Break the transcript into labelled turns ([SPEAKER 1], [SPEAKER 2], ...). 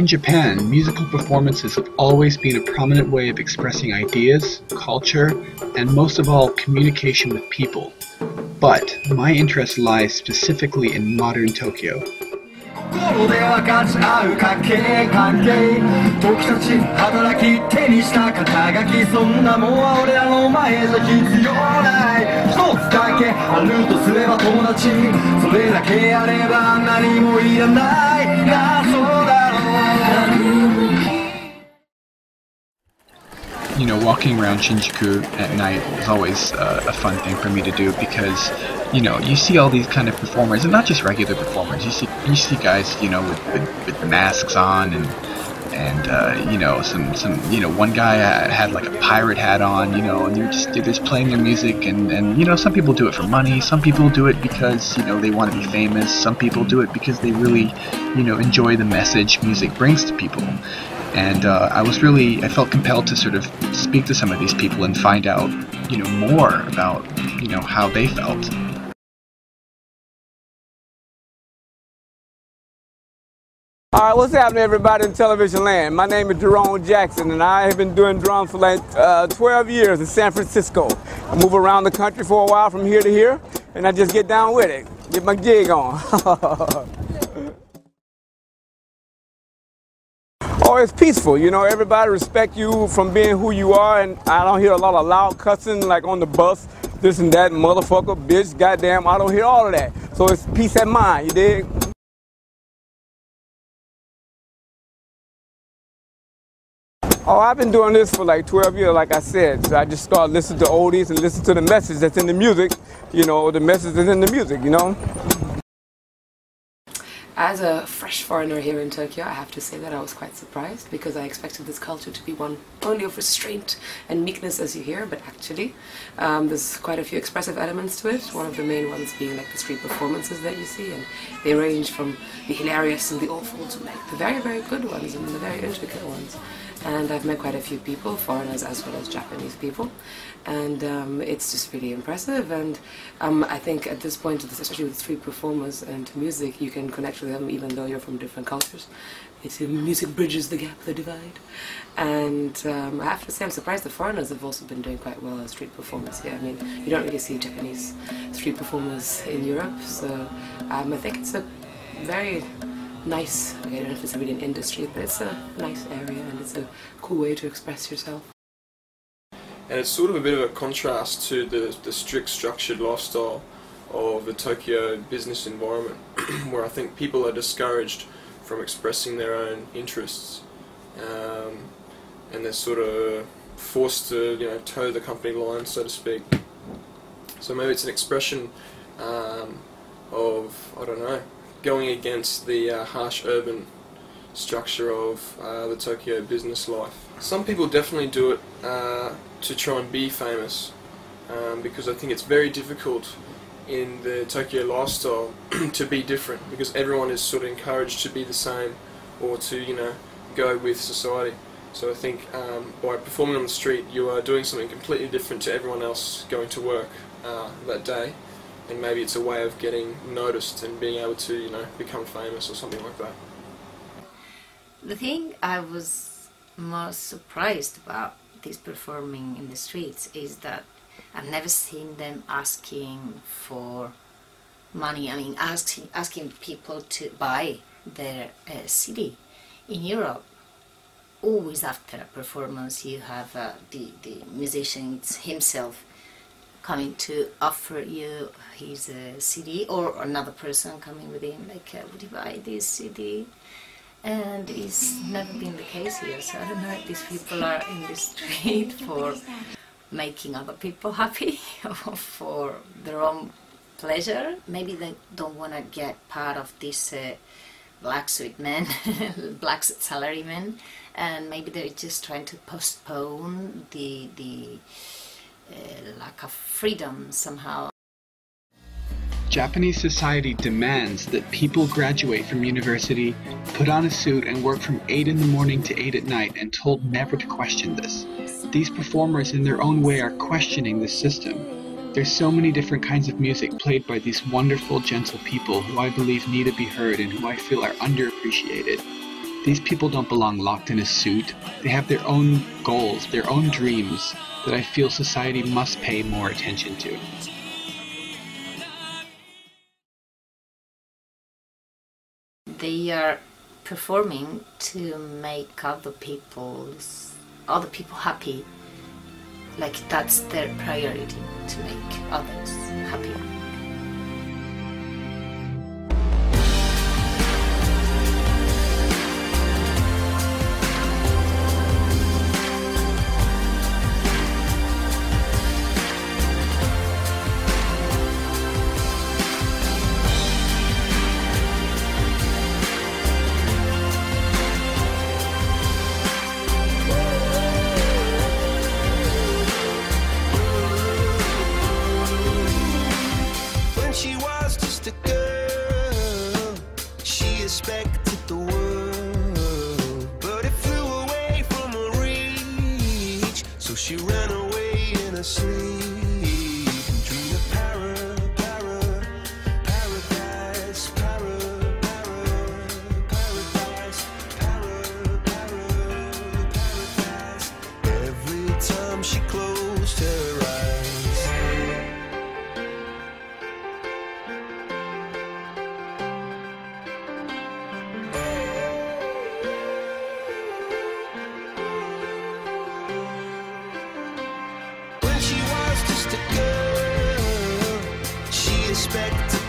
[SPEAKER 1] In Japan, musical performances have always been a prominent way of expressing ideas, culture, and most of all, communication with people. But my interest lies specifically in modern Tokyo.
[SPEAKER 2] 心で分かち合う関係時たち働き手にした肩書きそんなもんは俺らの前じゃ必要ない一つだけあるとすれば友達それだけあれば何もいらないなそうだろう
[SPEAKER 1] You know, walking around Shinjuku at night is always a fun thing for me to do because, you know, you see all these kind of performers, and not just regular performers. You see guys, you know, with masks on and you know, some you know, one guy had like a pirate hat on, you know, and they're just playing their music, and you know, some people do it for money, some people do it because, you know, they want to be famous, some people do it because they really, you know, enjoy the message music brings to people. And I felt compelled to sort of speak to some of these people and find out, you know, more about, you know, how they felt.
[SPEAKER 3] Alright, what's happening everybody in television land? My name is Jerome Jackson and I have been doing drums for like 12 years in San Francisco. I move around the country for a while from here to here and I just get down with it, get my gig on. Oh, it's peaceful, you know, everybody respect you from being who you are, and I don't hear a lot of loud cussing like on the bus, this and that, motherfucker, bitch, goddamn, I don't hear all of that. So it's peace at mind, you dig? Oh, I've been doing this for like 12 years, like I said. So I just started listening to oldies and listen to the message that's in the music, you know, the message that's in the music, you know?
[SPEAKER 4] As a fresh foreigner here in Tokyo, I have to say that I was quite surprised because I expected this culture to be one only of restraint and meekness as you hear, but actually there's quite a few expressive elements to it, one of the main ones being like the street performances that you see, and they range from the hilarious and the awful to like the very, very good ones and the very intricate ones. And I've met quite a few people, foreigners as well as Japanese people, and it's just really impressive. And I think at this point, especially with street performers and music, you can connect with them even though you're from different cultures. Music bridges the gap, the divide. And I have to say I'm surprised the foreigners have also been doing quite well as street performers here. I mean, you don't really see Japanese street performers in Europe, so I think it's a very nice, I don't know if it's really an industry, but it's a nice area and it's a cool way to express yourself.
[SPEAKER 5] And it's sort of a bit of a contrast to the strict structured lifestyle of the Tokyo business environment where I think people are discouraged from expressing their own interests and they're sort of forced to, you know, toe the company line, so to speak. So maybe it's an expression of, I don't know, going against the harsh urban structure of the Tokyo business life. Some people definitely do it to try and be famous because I think it's very difficult in the Tokyo lifestyle to be different because everyone is sort of encouraged to be the same or to, you know, go with society. So I think by performing on the street you are doing something completely different to everyone else going to work that day. And maybe it's a way of getting noticed and being able to, you know, become famous or something like that.
[SPEAKER 6] The thing I was most surprised about this performing in the streets is that I've never seen them asking for money. I mean, asking people to buy their CD. In Europe, always after a performance, you have the musician himself coming to offer you his CD, or another person coming with him, like, would you buy this CD? And it's never been the case here, so I don't know if these people are in the street for making other people happy or for their own pleasure. Maybe they don't want to get part of this black suit men, black salary men, and maybe they're just trying to postpone the lack of freedom somehow.
[SPEAKER 1] Japanese society demands that people graduate from university, put on a suit, and work from 8 in the morning to 8 at night, and told never to question this. These performers in their own way are questioning this system. There's so many different kinds of music played by these wonderful, gentle people who I believe need to be heard and who I feel are underappreciated. These people don't belong locked in a suit. They have their own goals, their own dreams that I feel society must pay more attention to.
[SPEAKER 6] They are performing to make other people happy. Like that's their priority, to make others happy.
[SPEAKER 2] She was just a girl, she expected the world, but it flew away from her reach, so she ran away in her sleep and dreamed of paradise. Every time she closed her eyes. Just a girl, she expected